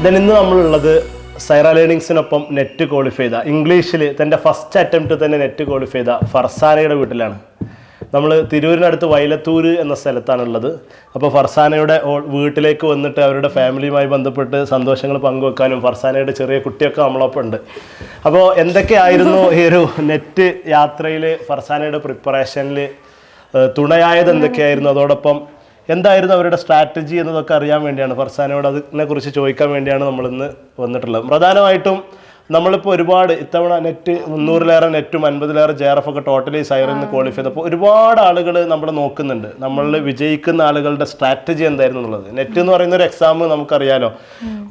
Then ഇന്ന് നമ്മളുള്ളത് Saira ലേണിങ്സിനൊപ്പം net qualify ചെയ്ത ഇംഗ്ലീഷിൽ തൻ്റെ ഫസ്റ്റ് അറ്റംപ്റ്റ് തന്നെ നെറ്റ് ക്വാളിഫൈ ചെയ്ത ഫർസാനയുടെ വീട്ടിലാണ്. നമ്മൾ തിരൂരിനടുത്ത് വൈലത്തൂർ എന്ന സ്ഥലത്താണുള്ളത്. അപ്പോൾ ഫർസാനയുടെ വീട്ടിലേക്ക് വന്നിട്ട് അവരുടെ ഫാമിലിയുമായി ബന്ധപ്പെട്ട് സന്തോഷങ്ങൾ പങ്കുവെക്കാനും ഫർസാനയുടെ ചെറിയ കുട്ടിയൊക്കെ നമ്മളൊപ്പം ഉണ്ട്. അപ്പോൾ എന്തൊക്കെയായിരുന്നു ഈ ഒരു നെറ്റ് യാത്രയിൽ ഫർസാനയുടെ പ്രിപ്പറേഷനിൽ തുണയായത് എന്തൊക്കെയായിരുന്നു, അതോടൊപ്പം എന്തായിരുന്നു അവരുടെ സ്ട്രാറ്റജി എന്നതൊക്കെ അറിയാൻ വേണ്ടിയാണ്, ഫർസാനയോട് അതിനെക്കുറിച്ച് ചോദിക്കാൻ വേണ്ടിയാണ് നമ്മളിന്ന് വന്നിട്ടുള്ളത്. പ്രധാനമായിട്ടും നമ്മളിപ്പോൾ ഒരുപാട് ഇത്തവണ നെറ്റ് 300-ലേറെ നെറ്റും 50-ലേറെ JRF ഒക്കെ ടോട്ടലി സൈറിൽ നിന്ന് ക്വാളിഫൈ ചെയ്തപ്പോൾ ഒരുപാട് ആളുകൾ നമ്മൾ നോക്കുന്നുണ്ട്. നമ്മളിൽ വിജയിക്കുന്ന ആളുകളുടെ സ്ട്രാറ്റജി എന്തായിരുന്നു എന്നുള്ളത്. നെറ്റ് എന്ന് പറയുന്ന ഒരു എക്സാം നമുക്കറിയാലോ,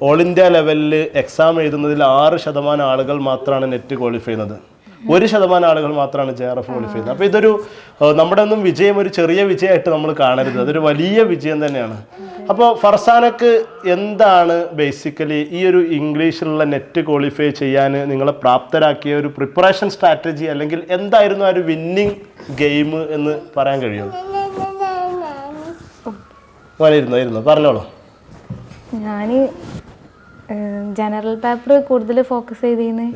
ഓൾ ഇന്ത്യ ലെവലിൽ എക്സാം എഴുതുന്നതിൽ 6% ആളുകൾ മാത്രമാണ് നെറ്റ് ക്വാളിഫൈ ചെയ്യുന്നത്. 1% ആളുകൾ മാത്രമാണ് JRF ക്വാളിഫൈ ചെയ്യുന്നത്. അപ്പോൾ ഇതൊരു നമ്മുടെ ഒന്നും വിജയം ഒരു ചെറിയ വിജയമായിട്ട് നമ്മൾ കാണരുത്, അതൊരു വലിയ വിജയം തന്നെയാണ്. അപ്പോൾ ഫർസാനക്ക് എന്താണ് ബേസിക്കലി ഈ ഒരു ഇംഗ്ലീഷിലുള്ള നെറ്റ് ക്വാളിഫൈ ചെയ്യാൻ നിങ്ങളെ പ്രാപ്തരാക്കിയ ഒരു പ്രിപ്പറേഷൻ സ്ട്രാറ്റജി, അല്ലെങ്കിൽ എന്തായിരുന്നു ആ ഒരു വിന്നിങ് ഗെയിം എന്ന് പറയാൻ കഴിയുമോ? ഇരുന്നു പറഞ്ഞോളൂ. ഞാൻ ജനറൽ പേപ്പർ കൂടുതൽ ഫോക്കസ് ചെയ്തിരുന്നു,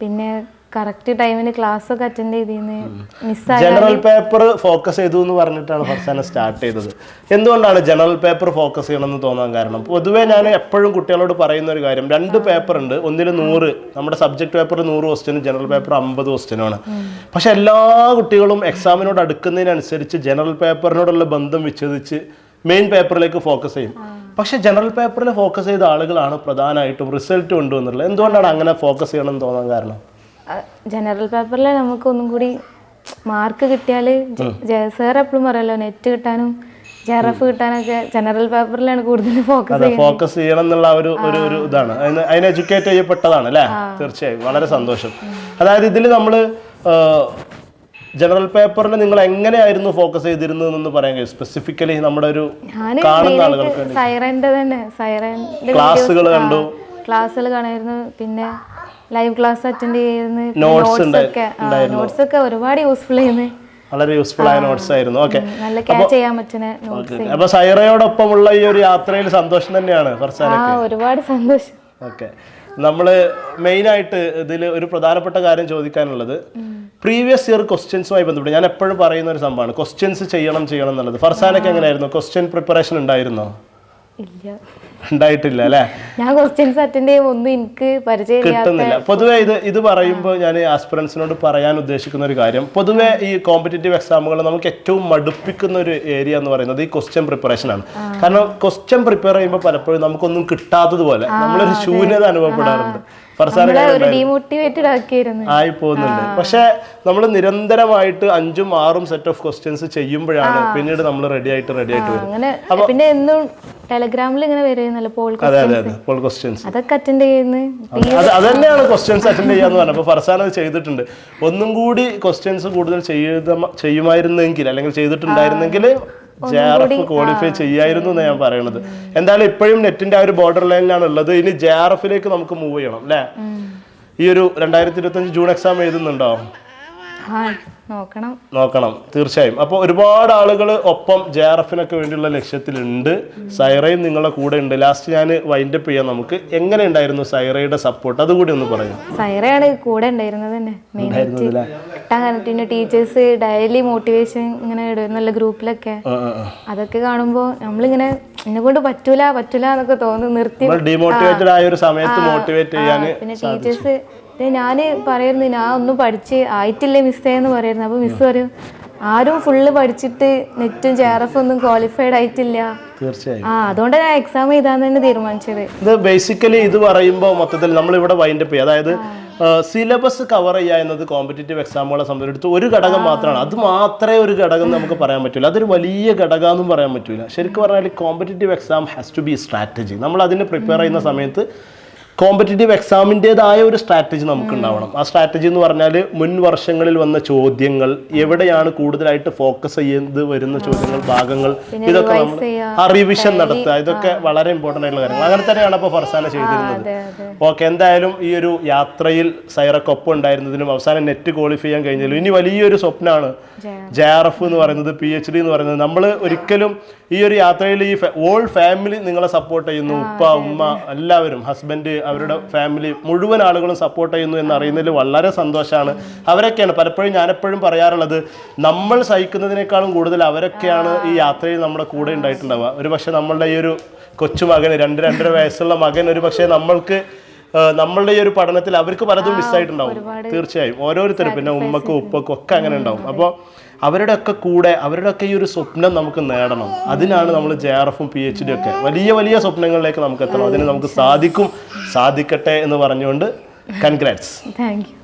പിന്നെ കറക്റ്റ് ടൈമിന് ക്ലാസ് ഒക്കെ അറ്റൻഡ് ചെയ്തിരുന്നു. ജനറൽ പേപ്പർ ഫോക്കസ് ചെയ്തു എന്ന് പറഞ്ഞിട്ടാണ് ഫർസാന സ്റ്റാർട്ട് ചെയ്തത്. എന്തുകൊണ്ടാണ് ജനറൽ പേപ്പർ ഫോക്കസ് ചെയ്യണമെന്ന് തോന്നാൻ കാരണം? പൊതുവേ ഞാൻ എപ്പോഴും കുട്ടികളോട് പറയുന്ന ഒരു കാര്യം, 2 പേപ്പർ ഉണ്ട്. ഒന്നിൽ 100, നമ്മുടെ സബ്ജക്ട് പേപ്പർ 100 ക്വസ്റ്റ്യനും ജനറൽ പേപ്പർ 50 ക്വസ്റ്റ്യനുമാണ്. പക്ഷെ എല്ലാ കുട്ടികളും എക്സാമിനോട് അടുക്കുന്നതിനനുസരിച്ച് ജനറൽ പേപ്പറിനോടുള്ള ബന്ധം വിച്ഛേദിച്ച് മെയിൻ പേപ്പറിലേക്ക് ഫോക്കസ് ചെയ്യും. പക്ഷെ ജനറൽ പേപ്പറിൽ ഫോക്കസ് ചെയ്ത ആളുകളാണ് പ്രധാനമായിട്ടും റിസൾട്ട് കൊണ്ടുവന്നിട്ടുള്ളത്. എന്തുകൊണ്ടാണ് അങ്ങനെ ഫോക്കസ് ചെയ്യണമെന്ന് തോന്നാൻ കാരണം? ജനറൽ പേപ്പറിൽ നമുക്ക് ഒന്നും കൂടി മാർക്ക് കിട്ടിയാൽ, സാർ എപ്പോഴും പറയല്ലോ നെറ്റ് കിട്ടാനും JRF കിട്ടാനൊക്കെ ജനറൽ പേപ്പറിലാണ് കൂടുതൽ ഫോക്കസ് ചെയ്യണം എന്നുള്ള ഒരു ഇതാണ്. അതിന് എഡ്യൂക്കേറ്റ് ചെയ്യപ്പെട്ടതാണ് അല്ലേ? തീർച്ചയായും, വളരെ സന്തോഷം. അതായത് ഇതിൽ നമ്മൾ ജനറൽ പേപ്പറിൽ നിങ്ങൾ എങ്ങനെയായിരുന്നു ഫോക്കസ് ചെയ്തിരുന്നതെന്ന് പറയാൻ കഴിയും? സ്പെസിഫിക്കലി നമ്മുടെ ഒരു കാണുന്ന ആളുകൾക്ക് ക്ലാസ്സുകൾ കണ്ടു, ക്ലാസ്സുകൾ കാണായിരുന്നു, പിന്നെ ലൈവ് ക്ലാസ് അറ്റൻഡ് ചെയ്യുന്നു, നോട്ട്സ് ഒക്കെ ഒരുപാട് യൂസ്ഫുൾ ആയിരുന്നു, വളരെ യൂസ്ഫുൾ ആയ നോട്ട്സ് ആയിരുന്നു. ഓക്കെ, നല്ല ക്യാച്ച് ചെയ്യാൻ പറ്റുന്ന നോട്ട്സ്. അപ്പൊ സൈറയോടൊപ്പമുള്ള ഈ ഒരു യാത്രയിൽ സന്തോഷം തന്നെയാണ് ഫർസാനക്ക്? ഒരുപാട് സന്തോഷം. ഓക്കെ, നമ്മൾ മെയിനായിട്ട് ഇതിൽ ഒരു പ്രധാനപ്പെട്ട കാര്യം ചോദിക്കാനുള്ളത്, പ്രീവിയസ് ഇയർ ക്വസ്റ്റ്യൻസുമായി ബന്ധപ്പെട്ട് ഞാൻ എപ്പോഴും പറയുന്ന ഒരു സംഭവമാണ് ക്വസ്റ്റ്യൻസ് ചെയ്യണം എന്നുള്ളത്. ഫർസാനക്ക് എങ്ങനെയായിരുന്നു? ക്വസ്റ്റ്യൻ പ്രിപ്പറേഷൻ ഉണ്ടായിരുന്നോ? ഉണ്ടായിട്ടില്ല അല്ലേ? ഞാൻ ക്വസ്റ്റ്യൻസ് അറ്റൻഡ് ചെയ്യുമ്പോൾ ഒന്നും എനിക്ക് പരിചയം കിട്ടുന്നില്ല. പൊതുവെ ഇത് പറയുമ്പോൾ ഞാൻ ആസ്പിറൻസിനോട് പറയാൻ ഉദ്ദേശിക്കുന്ന ഒരു കാര്യം, പൊതുവെ ഈ കോമ്പറ്റേറ്റീവ് എക്സാമുകൾ നമുക്ക് ഏറ്റവും മടുപ്പിക്കുന്ന ഒരു ഏരിയ എന്ന് പറയുന്നത് ഈ ക്വസ്റ്റ്യൻ പ്രിപ്പറേഷൻ ആണ്. കാരണം ക്വസ്റ്റ്യൻ പ്രിപ്പയർ ചെയ്യുമ്പോൾ പലപ്പോഴും നമുക്കൊന്നും കിട്ടാത്തതുപോലെ നമ്മളൊരു ശൂന്യത അനുഭവപ്പെടാറുണ്ട്. ആയി പോകുന്നുണ്ട്. പക്ഷെ നമ്മൾ നിരന്തരമായിട്ട് 5ഉം 6ഉം സെറ്റ് ഓഫ് ക്വസ്റ്റ്യൻസ് ചെയ്യുമ്പോഴാണ് പിന്നീട് നമ്മൾ റെഡി ആയിട്ട് വരും. പിന്നെ എന്നും ടെലഗ്രാമിൽ ഇങ്ങനെ വരുന്നല്ലോ പോൾ ക്വസ്റ്റ്യൻസ്, അതൊക്കെ അറ്റൻഡ് ചെയ്യുന്നു. അത് തന്നെയാണ് ക്വസ്റ്റ്യൻസ് അറ്റൻഡ് ചെയ്യാന്ന് പറഞ്ഞത്. അപ്പോൾ ഫർസാന അത് ചെയ്തിട്ടുണ്ട്. ഒന്നും കൂടി ക്വസ്റ്റ്യൻസ് കൂടുതൽ ചെയ്യുമായിരുന്നെങ്കിൽ, അല്ലെങ്കിൽ ചെയ്തിട്ടുണ്ടായിരുന്നെങ്കിൽ JRF ക്വാളിഫൈ ചെയ്യായിരുന്നു എന്ന് ഞാൻ പറയണത്. എന്തായാലും ഇപ്പോഴും നെറ്റിന്റെ ആ ഒരു ബോർഡർ ലൈനിലാണ് ഉള്ളത്. ഇനി JRFലേക്ക് നമുക്ക് മൂവ് ചെയ്യണം അല്ലേ? ഈ ഒരു 2025 ജൂൺ എക്സാം എഴുതുന്നുണ്ടോ? നോക്കണം, തീർച്ചയായും. അപ്പോൾ ഒരുപാട് ആളുകൾ ഒപ്പം JRFനൊക്കെ വേണ്ടിയുള്ള ലക്ഷ്യത്തിലുണ്ട്. സൈറയും നിങ്ങളുടെ കൂടെ ഉണ്ട്. ലാസ്റ്റ് ഞാൻ വൈൻഡ് അപ്പ് ചെയ്യാം. നമുക്ക് എങ്ങനെ ഉണ്ടായിരുന്നു സൈറയുടെ സപ്പോർട്ട്, അതുകൂടി ഒന്ന് പറയും. സൈറയാണ് കൂടെ ഉണ്ടായിരുന്നത് തന്നെ. പിന്നെ ടീച്ചേഴ്സ് ഡെയിലി മോട്ടിവേഷൻ ഇങ്ങനെ ഇടുന്നല്ലോ ഗ്രൂപ്പിലൊക്കെ. അതൊക്കെ കാണുമ്പോൾ നമ്മളിങ്ങനെ എന്നെ കൊണ്ട് പറ്റൂല എന്നൊക്കെ തോന്നുന്നു, നിർത്തി ഡിമോട്ടിവേറ്റഡ് ആയ ഒരു സമയത്ത് മോട്ടിവേറ്റ് ചെയ്യാൻ. പിന്നെ ടീച്ചേഴ്സ്, ഞാൻ പറയുന്നു ഞാൻ ഒന്നും പഠിച്ച് ആയിട്ടില്ലേ മിസ്സേന്ന് പറയുന്നു. അപ്പോൾ മിസ് പറയും ആരും ഫുള്ള് പഠിച്ചിട്ട് നെറ്റും JRF ഒന്നും ക്വാളിഫൈഡ് ആയിട്ടില്ല. തീർച്ചയായും. അതുകൊണ്ട് ഞാൻ എക്സാം എഴുതാൻ തന്നെ തീരുമാനിച്ചത്. ഇത് ബേസിക്കലി ഇത് പറയുമ്പോൾ മൊത്തത്തിൽ നമ്മളിവിടെ വൈൻഡ് അപ്പ് ചെയ്യുക. അതായത് സിലബസ് കവർ ചെയ്യുക എന്നത് കോമ്പറ്റേറ്റീവ് എക്സാമുകളെ സംബന്ധിച്ച് ഒരു ഘടകം മാത്രമാണ്. അത് മാത്രമേ ഒരു ഘടകം നമുക്ക് പറയാൻ പറ്റില്ല. അതൊരു വലിയ ഘടകമെന്നും പറയാൻ പറ്റില്ല. ശരിക്കും പറഞ്ഞാൽ competitive exam has to be strategy. നമ്മൾ അതിന് പ്രിപ്പയർ ചെയ്യുന്ന സമയത്ത് കോമ്പറ്റേറ്റീവ് എക്സാമിൻ്റെതായ ഒരു സ്ട്രാറ്റജി നമുക്ക് ഉണ്ടാവണം. ആ സ്ട്രാറ്റജി എന്ന് പറഞ്ഞാൽ മുൻ വർഷങ്ങളിൽ വന്ന ചോദ്യങ്ങൾ, എവിടെയാണ് കൂടുതലായിട്ട് ഫോക്കസ് ചെയ്ത് വരുന്ന ചോദ്യങ്ങൾ, ഭാഗങ്ങൾ, ഇതൊക്കെ നമ്മൾ റിവിഷൻ നടത്തുക. ഇതൊക്കെ വളരെ ഇമ്പോർട്ടൻ്റ് ആയിട്ടുള്ള കാര്യങ്ങൾ. അങ്ങനെ തന്നെയാണ് അപ്പോൾ ഫർസാന ചെയ്തിരുന്നത്. ഓക്കെ, എന്തായാലും ഈ ഒരു യാത്രയിൽ സൈറക്കൊപ്പം ഉണ്ടായിരുന്നതിനും അവസാനം നെറ്റ് ക്വാളിഫൈ ചെയ്യാൻ കഴിഞ്ഞാലും ഇനി വലിയൊരു സ്വപ്നമാണ് JRF എന്ന് പറയുന്നത്, PhD എന്ന് പറയുന്നത്. നമ്മൾ ഒരിക്കലും ഈ ഒരു യാത്രയിൽ ഈ ഓൾ ഫാമിലി നിങ്ങളെ സപ്പോർട്ട് ചെയ്യുന്നു, ഉപ്പ ഉമ്മ എല്ലാവരും, ഹസ്ബൻഡ്, അവരുടെ ഫാമിലി മുഴുവൻ ആളുകളും സപ്പോർട്ട് ചെയ്യുന്നു എന്നറിയുന്നതിൽ വളരെ സന്തോഷമാണ്. അവരൊക്കെയാണ് പലപ്പോഴും ഞാനെപ്പോഴും പറയാറുള്ളത്, നമ്മൾ സഹിക്കുന്നതിനേക്കാളും കൂടുതൽ അവരൊക്കെയാണ് ഈ യാത്രയിൽ നമ്മുടെ കൂടെ ഉണ്ടായിട്ടുണ്ടാവുക. ഒരു പക്ഷേ നമ്മളുടെ ഈ ഒരു കൊച്ചുമകന് 2-2.5 വയസ്സുള്ള മകൻ ഒരു പക്ഷേ നമ്മളുടെ ഈ ഒരു പഠനത്തിൽ അവർക്ക് പലതും മിസ്സായിട്ടുണ്ടാവും. തീർച്ചയായും ഓരോരുത്തരും, പിന്നെ ഉമ്മക്കും ഉപ്പക്കും ഒക്കെ അങ്ങനെ ഉണ്ടാവും. അപ്പോൾ അവരുടെ ഒക്കെ കൂടെ, അവരുടെ ഒക്കെ ഈ ഒരു സ്വപ്നം നമുക്ക് നേടണം. അതിനാണ് നമ്മൾ JRF-ഉം PhD ഒക്കെ വലിയ വലിയ സ്വപ്നങ്ങളിലേക്ക് നമുക്ക് എത്തണം. അതിന് നമുക്ക് സാധിക്കട്ടെ എന്ന് പറഞ്ഞുകൊണ്ട് കൺഗ്രാറ്റ്സ്. Thank you.